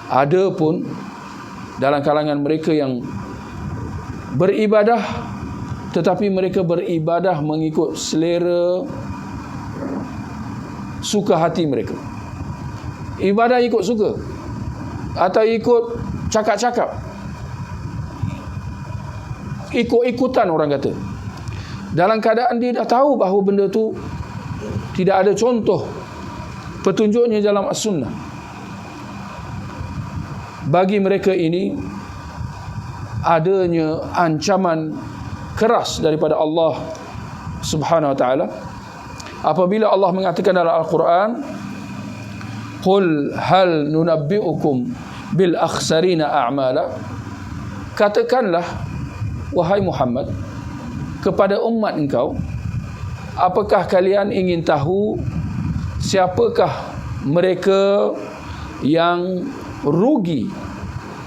Ada pun dalam kalangan mereka yang beribadah, tetapi mereka beribadah mengikut selera suka hati mereka. Ibadah ikut suka atau ikut cakap-cakap, ikut-ikutan orang kata, dalam keadaan dia dah tahu bahawa benda tu tidak ada contoh petunjuknya dalam as-sunnah. Bagi mereka ini adanya ancaman keras daripada Allah Subhanahu wa taala apabila Allah mengatakan dalam Al-Quran, qul hal nunabbi'ukum bil akhsarina a'mala. Katakanlah wahai Muhammad kepada umat engkau, apakah kalian ingin tahu siapakah mereka yang rugi,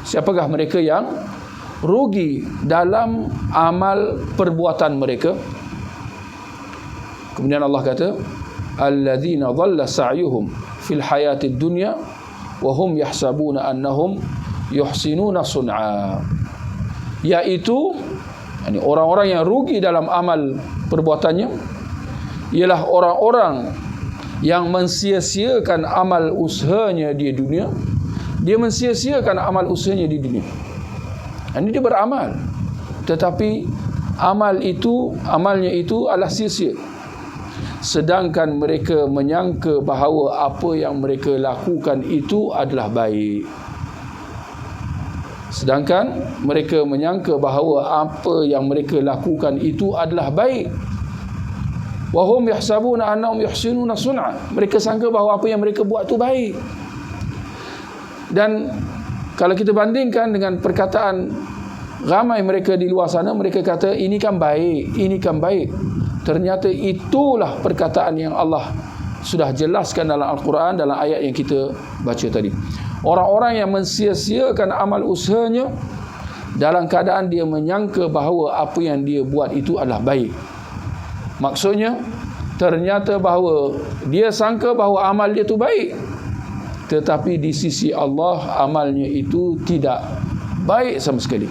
siapakah mereka yang rugi dalam amal perbuatan mereka? Kemudian Allah kata, alladzina dhalla sa'yuhum fil hayatid dunya wa hum yahsabuna annahum yuhsinuna sun'a. Iaitu orang-orang yang rugi dalam amal perbuatannya ialah orang-orang yang mensia-siakan amal usahanya di dunia. Dia mensia-siakan amal usahanya di dunia. Ini dia beramal, tetapi amalnya itu adalah sia-sia. Sedangkan mereka menyangka bahawa apa yang mereka lakukan itu adalah baik. Sedangkan mereka menyangka bahawa apa yang mereka lakukan itu adalah baik. Wa hum yahsabuna annahum yuhsinuna sun'a. Mereka sangka bahawa apa yang mereka buat itu baik. Dan kalau kita bandingkan dengan perkataan ramai mereka di luar sana, mereka kata ini kan baik, ini kan baik. Ternyata itulah perkataan yang Allah sudah jelaskan dalam Al-Quran, dalam ayat yang kita baca tadi. Orang-orang yang mensia-siakan amal usahanya dalam keadaan dia menyangka bahawa apa yang dia buat itu adalah baik. Maksudnya, ternyata bahawa dia sangka bahawa amal dia itu baik, tetapi di sisi Allah amalnya itu tidak baik sama sekali.